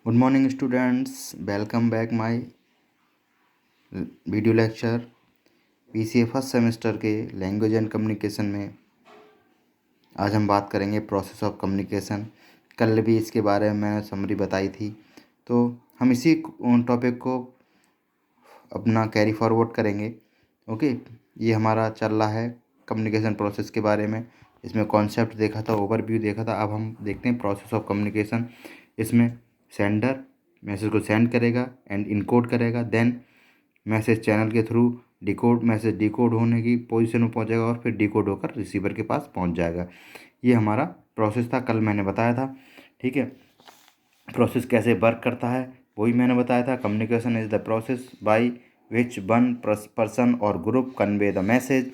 Good morning students, welcome back my video lecture. PCA first semester के language and communication में आज हम बात करेंगे प्रोसेस ऑफ कम्युनिकेशन। कल भी इसके बारे में मैंने समरी बताई थी, तो हम इसी टॉपिक को अपना कैरी फॉरवर्ड करेंगे। ओके, ये हमारा चल रहा है कम्युनिकेशन प्रोसेस के बारे में। इसमें कॉन्सेप्ट देखा था, ओवरव्यू देखा था, अब हम देखते हैं प्रोसेस ऑफ कम्युनिकेशन। इसमें सेंडर मैसेज को सेंड करेगा एंड इनकोड करेगा, देन मैसेज चैनल के थ्रू मैसेज डिकोड होने की पोजीशन में पहुंचेगा और फिर डिकोड होकर रिसीवर के पास पहुंच जाएगा। ये हमारा प्रोसेस था, कल मैंने बताया था। ठीक है, प्रोसेस कैसे वर्क करता है वही मैंने बताया था। Communication is the process by which one person or group convey the message.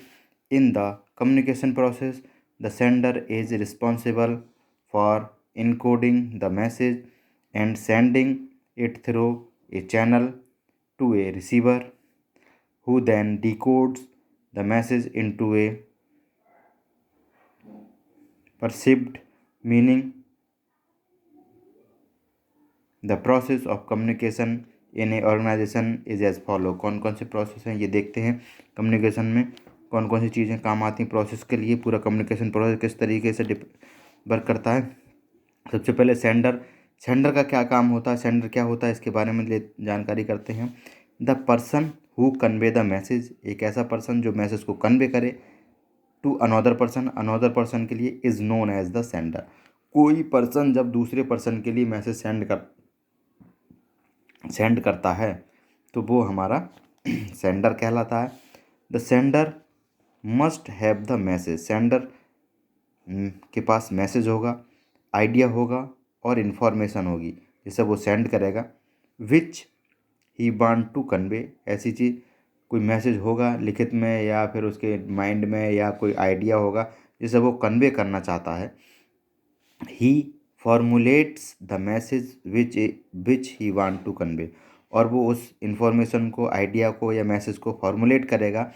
In the communication process the sender is responsible for encoding the message and sending it through a channel to a receiver who then decodes the message into a perceived meaning. The process of communication in a organization is as follow। कौन कौन से process हैं ये देखते हैं। Communication में कौन कौन सी चीज़ें काम आती हैं प्रोसेस के लिए, पूरा कम्युनिकेशन प्रोसेस किस तरीके से वर्क करता है। सबसे पहले सेंडर का क्या काम होता है, सेंडर क्या होता है, इसके बारे में जानकारी करते हैं। The person who convey the message, एक ऐसा पर्सन जो मैसेज को कन्वे करे टू अनदर पर्सन के लिए is known as the sender. कोई पर्सन जब दूसरे पर्सन के लिए मैसेज सेंड करता है तो वो हमारा सेंडर कहलाता है। The sender must have the message, sender के पास मैसेज होगा, आइडिया होगा और इन्फॉर्मेशन होगी जिसे वो सेंड करेगा। विच ही वांट टू कन्वे, ऐसी चीज़ कोई मैसेज होगा लिखित में या फिर उसके माइंड में या कोई आइडिया होगा जिसे वो कन्वे करना चाहता है। He formulates the message which he want to convey, और वो उस इंफॉर्मेशन को, आइडिया को या मैसेज को फॉर्मुलेट करेगा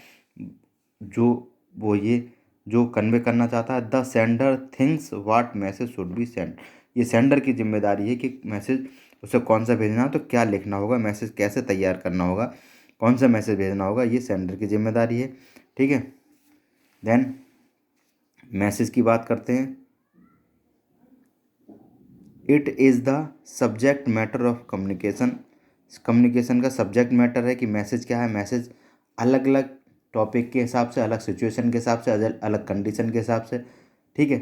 जो वो ये जो कन्वे करना चाहता है। The sender thinks what message should be send, ये सेंडर की जिम्मेदारी है कि मैसेज उसे कौन सा भेजना है, तो क्या लिखना होगा, मैसेज कैसे तैयार करना होगा, कौन सा मैसेज भेजना होगा, ये सेंडर की जिम्मेदारी है। ठीक है, देन मैसेज की बात करते हैं। It is the subject matter of communication, communication का सब्जेक्ट मैटर है कि मैसेज क्या है। मैसेज अलग अलग टॉपिक के हिसाब से, अलग सिचुएशन के हिसाब से, अलग कंडीशन के हिसाब से, ठीक है,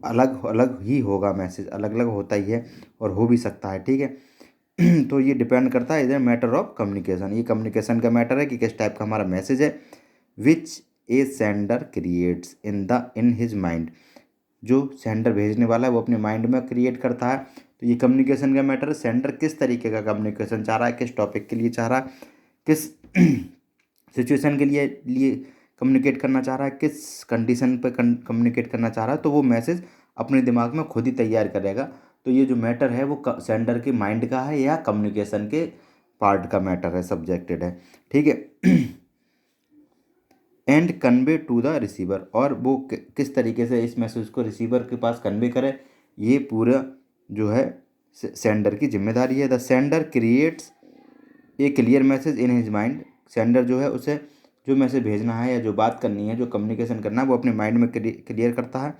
अलग अलग ही होगा। मैसेज अलग अलग होता ही है और हो भी सकता है। ठीक है तो ये डिपेंड करता है, इधर मैटर ऑफ कम्युनिकेशन, ये कम्युनिकेशन का मैटर है कि किस टाइप का हमारा मैसेज है। Which a sender creates in his mind, जो सेंडर भेजने वाला है वो अपने माइंड में क्रिएट करता है। तो ये कम्युनिकेशन का मैटर है, सेंडर किस तरीके का कम्युनिकेशन चाह रहा है, किस टॉपिक के लिए चाह रहा है, किस सिचुएशन के लिए कम्युनिकेट करना चाह रहा है, किस कंडीशन पे कम्युनिकेट करना चाह रहा है, तो वो मैसेज अपने दिमाग में खुद ही तैयार करेगा। तो ये जो मैटर है वो सेंडर के माइंड का है या कम्युनिकेशन के पार्ट का मैटर है, सब्जेक्टेड है। ठीक है and convey to the receiver, और वो किस तरीके से इस मैसेज को रिसीवर के पास कन्वे करे, ये पूरा जो है सेंडर की जिम्मेदारी है। The sender creates a clear message in his mind, sender जो है उसे जो मैसेज भेजना है या जो बात करनी है, जो कम्युनिकेशन करना है, वो अपने माइंड में क्लियर करता है।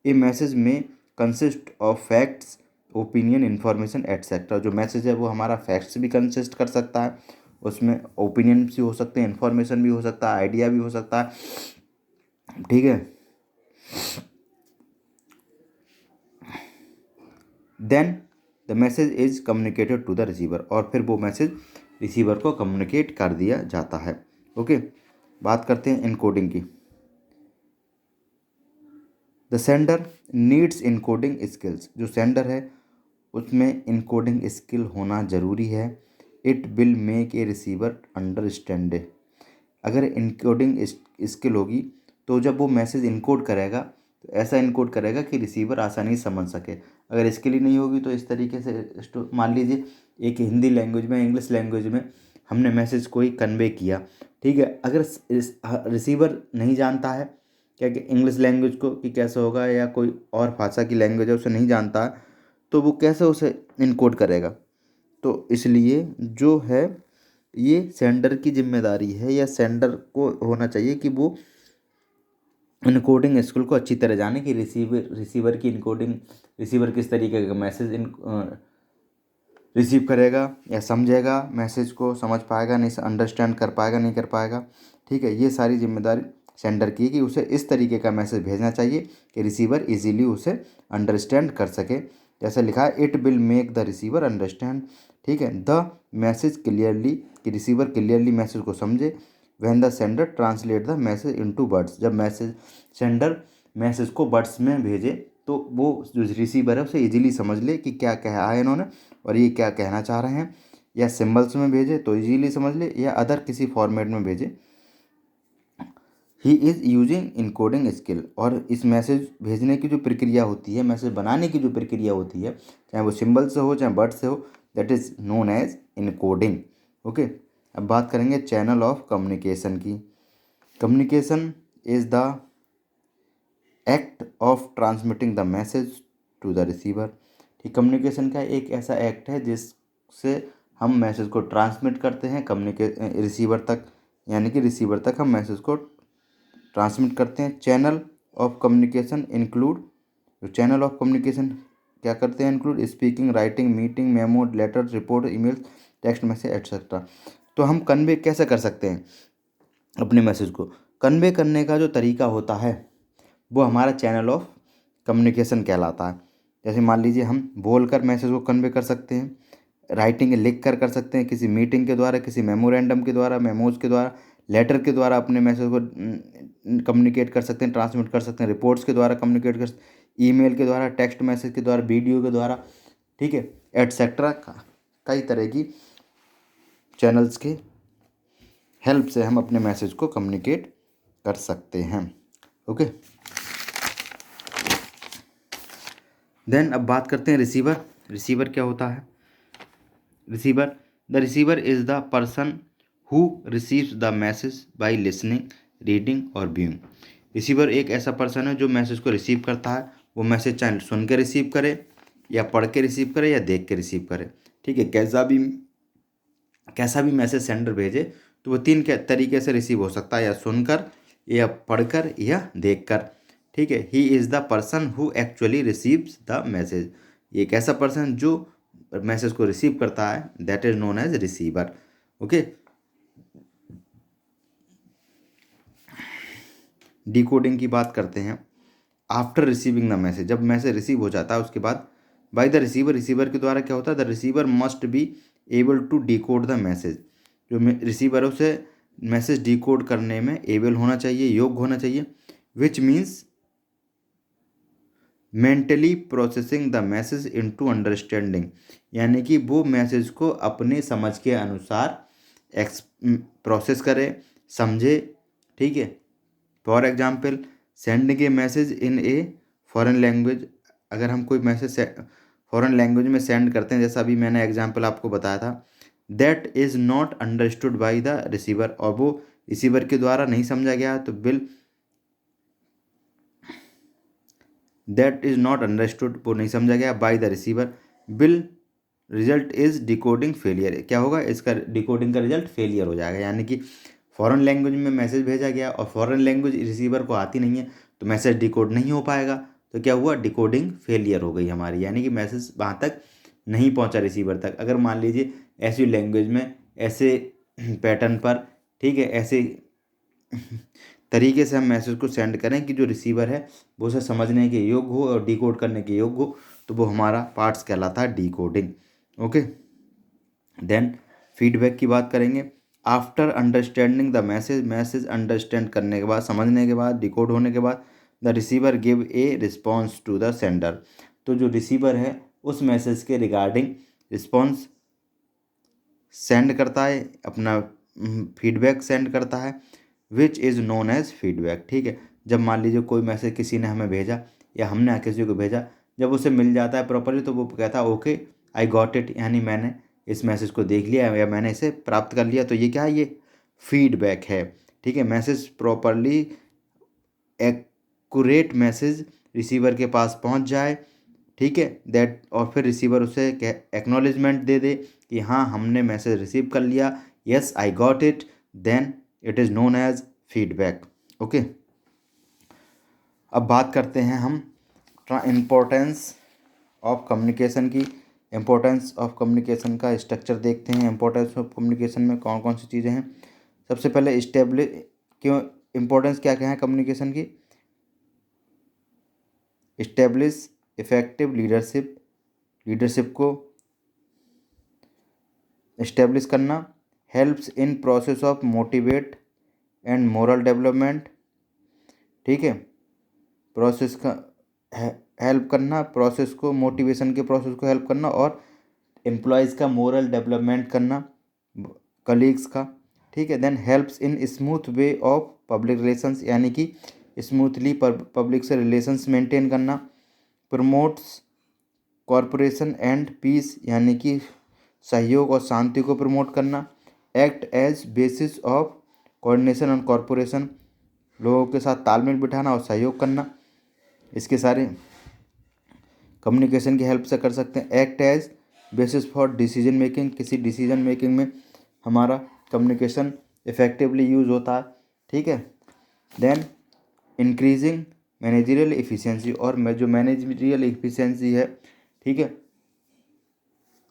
ए मैसेज में consist of facts, opinion, information etcetera. जो मैसेज है वो हमारा फैक्ट्स भी कंसिस्ट कर सकता है, उसमें ओपिनियन भी हो सकते हैं, इन्फॉर्मेशन भी हो सकता है, आइडिया भी हो सकता है। ठीक है, then the message is communicated to the receiver, और फिर वो मैसेज रिसीवर को कम्युनिकेट कर दिया जाता है। ओके, बात करते हैं इनकोडिंग की। The sender needs encoding skills, जो सेंडर है उसमें इनकोडिंग स्किल होना ज़रूरी है। It will make a receiver understand, अगर इनकोडिंग स्किल होगी तो जब वो मैसेज इनकोड करेगा तो ऐसा इनकोड करेगा कि रिसीवर आसानी से समझ सके। अगर स्किल ही नहीं होगी तो इस तरीके से मान लीजिए एक हिंदी लैंग्वेज में, इंग्लिश लैंग्वेज में हमने मैसेज कोई कन्वे किया, ठीक है, अगर रिसीवर नहीं जानता है क्या कि इंग्लिश लैंग्वेज को कि कैसे होगा, या कोई और भाषा की लैंग्वेज है उसे नहीं जानता है, तो वो कैसे उसे इनकोड करेगा। तो इसलिए जो है ये सेंडर की जिम्मेदारी है, या सेंडर को होना चाहिए कि वो इनकोडिंग स्किल को अच्छी तरह जाने कि रिसीवर की इनकोडिंग, रिसीवर किस तरीके का मैसेज रिसीव करेगा या समझेगा, मैसेज को समझ पाएगा नहीं, अंडरस्टैंड कर पाएगा नहीं कर पाएगा। ठीक है, ये सारी जिम्मेदारी सेंडर की कि उसे इस तरीके का मैसेज भेजना चाहिए कि रिसीवर इजीली उसे अंडरस्टैंड कर सके। जैसे लिखा है, it will make the receiver understand. ठीक है, द मैसेज क्लियरली, कि रिसीवर क्लियरली मैसेज को समझे। When the sender translate the message into words, जब सेंडर मैसेज को वर्ड्स में भेजे तो वो जो रिसीवर है उसे इजीली समझ ले कि क्या कहा है इन्होंने और ये क्या कहना चाह रहे हैं। या सिंबल्स में भेजे तो इजीली समझ ले, या अदर किसी फॉर्मेट में भेजे। He is using encoding skill, और इस मैसेज भेजने की जो प्रक्रिया होती है, मैसेज बनाने की जो प्रक्रिया होती है, चाहे वो सिंबल से हो चाहे वर्ड से हो, that is known as encoding. Okay, अब बात करेंगे चैनल ऑफ कम्युनिकेशन की। Communication is the act of transmitting the message to the receiver. ठीक, कम्युनिकेशन का एक ऐसा एक्ट है जिससे हम मैसेज को ट्रांसमिट करते हैं रिसीवर तक, यानी कि रिसीवर तक हम मैसेज को ट्रांसमिट करते हैं। चैनल ऑफ कम्युनिकेशन इंक्लूड, जो चैनल ऑफ कम्युनिकेशन क्या करते हैं, include speaking, writing, meeting, memo, letter, report, email, text message etcetera. तो हम कन्वे कैसे कर सकते हैं अपने मैसेज को? कन्वे करने का जो तरीका होता है वो हमारा चैनल ऑफ कम्युनिकेशन कहलाता है। जैसे मान लीजिए हम बोलकर मैसेज को कन्वे कर सकते हैं, राइटिंग लिख कर सकते हैं, किसी मीटिंग के द्वारा, किसी मेमोरेंडम के द्वारा, मेमोज के द्वारा, लेटर के द्वारा अपने मैसेज को कम्युनिकेट कर सकते हैं, ट्रांसमिट कर सकते हैं, रिपोर्ट्स के द्वारा कम्युनिकेट कर सकते हैं, ईमेल के द्वारा, टेक्स्ट मैसेज के द्वारा, वीडियो के द्वारा। ठीक है, एटसेट्रा, कई तरह की चैनल्स के हेल्प से हम अपने मैसेज को कम्युनिकेट कर सकते हैं। ओके, देन अब बात करते हैं रिसीवर। रिसीवर क्या होता है? Receiver, the receiver is the person who receives the message by listening, reading और व्यूइंग। रिसीवर एक ऐसा पर्सन है जो मैसेज को रिसीव करता है। वो मैसेज चाहे सुन के रिसीव करे, या पढ़ के रिसीव करे, या देख के रिसीव करे। ठीक है, कैसा भी मैसेज सेंडर भेजे तो वो तीन के तरीके से रिसीव हो सकता है, या सुनकर, या पढ़कर, या देखकर। ठीक है, he is the person who actually receives the message. एक ऐसा पर्सन जो मैसेज को रिसीव करता है, that is known as receiver. Okay, decoding की बात करते हैं। आफ्टर रिसीविंग द मैसेज, जब मैसेज रिसीव हो जाता है उसके बाद बाय द रिसीवर, रिसीवर के द्वारा क्या होता है, the receiver must be able to decode the message. जो रिसीवर है उसे मैसेज डिकोड करने में एबल होना चाहिए, योग्य होना चाहिए। Which means mentally processing the message into understanding, यानी कि वो मैसेज को अपने समझ के अनुसार प्रोसेस करे, समझे। ठीक है, for example sending A message in a foreign language, अगर हम कोई मैसेज फॉरेन लैंग्वेज में सेंड करते हैं, जैसा अभी मैंने एग्जाम्पल आपको बताया था, that is not understood by the receiver, और वो रिसीवर के द्वारा नहीं समझा गया, तो दैट इज़ नॉट अंडरस्टूड, वो नहीं समझा गया, by the receiver, will result is decoding failure. क्या होगा, इसका डिकोडिंग का रिजल्ट फेलियर हो जाएगा। यानी कि फॉरेन लैंग्वेज में मैसेज भेजा गया और फॉरेन लैंग्वेज रिसीवर को आती नहीं है, तो मैसेज डिकोड नहीं हो पाएगा। तो क्या हुआ, डिकोडिंग फेलियर हो गई हमारी, यानी कि मैसेज वहाँ तक नहीं पहुँचा रिसीवर तक। अगर मान लीजिए ऐसी लैंग्वेज में, ऐसे पैटर्न पर, ठीक है, ऐसे तरीके से हम मैसेज को सेंड करें कि जो रिसीवर है वो उसे समझने के योग्य हो और डिकोड करने के योग्य हो, तो वो हमारा पार्ट्स कहलाता है डिकोडिंग। ओके, देन फीडबैक की बात करेंगे। After understanding the message, message understand करने के बाद, समझने के बाद, डिकोड होने के बाद, the receiver give a response to the sender. तो जो रिसीवर है उस मैसेज के रिगार्डिंग रिस्पॉन्स सेंड करता है, अपना फीडबैक सेंड करता है, which is known as feedback. ठीक है, जब मान लीजिए कोई मैसेज किसी ने हमें भेजा या हमने किसी को भेजा, जब उसे मिल जाता है प्रॉपरली तो वो कहता है ओके आई गॉट इट, यानी मैंने इस मैसेज को देख लिया या मैंने इसे प्राप्त कर लिया। तो ये क्या है, ये फीडबैक है। ठीक है, message properly accurate message receiver के पास पहुंच जाए, ठीक है, दैट, और फिर रिसीवर उसे एक्नॉलेजमेंट दे दे कि हाँ हमने मैसेज रिसीव कर लिया, yes I got it, then it is known as feedback. Okay, अब बात करते हैं हम इम्पोर्टेंस ऑफ कम्युनिकेशन की। इम्पोर्टेंस ऑफ कम्युनिकेशन का स्ट्रक्चर देखते हैं। इम्पोर्टेंस ऑफ कम्युनिकेशन में कौन कौन सी चीज़ें हैं। सबसे पहले क्यों इम्पोर्टेंस क्या क्या है कम्युनिकेशन की। इस्टेब्लिश इफेक्टिव लीडरशिप, लीडरशिप को इस्टेब्लिश करना। Helps in process of motivate and moral development, ठीक है, प्रोसेस का हेल्प करना, प्रोसेस को, मोटिवेशन के प्रोसेस को हेल्प करना, और एम्प्लॉयज़ का मोरल डेवलपमेंट करना, कलीग्स का, ठीक है। Then helps in smooth way of public relations, यानी कि स्मूथली पब्लिक से रिलेशंस मेंटेन करना। प्रमोट्स कॉरपोरेशन एंड पीस, यानी कि सहयोग और शांति को प्रमोट करना। Act as basis of coordination and corporation, लोगों के साथ तालमेल बिठाना और सहयोग करना, इसके सारे कम्युनिकेशन की हेल्प से कर सकते हैं। Act as basis for decision making, किसी डिसीजन मेकिंग में हमारा कम्युनिकेशन इफेक्टिवली यूज़ होता है, ठीक है। देन इंक्रीजिंग मैनेजरियल एफिशिएंसी, और जो मैनेजरियल एफिशिएंसी है, ठीक है,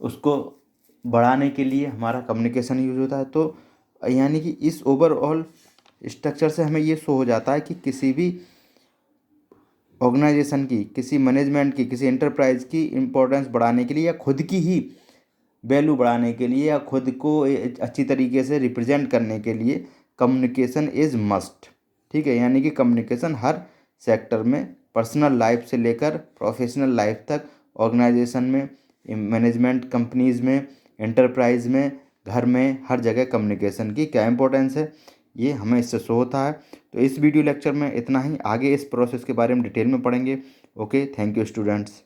उसको बढ़ाने के लिए हमारा कम्युनिकेशन यूज होता है। तो यानी कि इस ओवरऑल स्ट्रक्चर से हमें ये शो हो जाता है कि किसी भी ऑर्गेनाइजेशन की, किसी मैनेजमेंट की, किसी एंटरप्राइज की इम्पोर्टेंस बढ़ाने के लिए, या खुद की ही वैल्यू बढ़ाने के लिए, या खुद को अच्छी तरीके से रिप्रेजेंट करने के लिए कम्युनिकेशन इज़ मस्ट, ठीक है। यानी कि कम्युनिकेशन हर सेक्टर में, पर्सनल लाइफ से लेकर प्रोफेशनल लाइफ तक, ऑर्गेनाइजेशन में, मैनेजमेंट कंपनीज़ में, एंटरप्राइज में, घर में, हर जगह कम्युनिकेशन की क्या इंपॉर्टेंस है, ये हमें इससे शो होता है। तो इस वीडियो लेक्चर में इतना ही, आगे इस प्रोसेस के बारे में डिटेल में पढ़ेंगे। Okay, thank you students.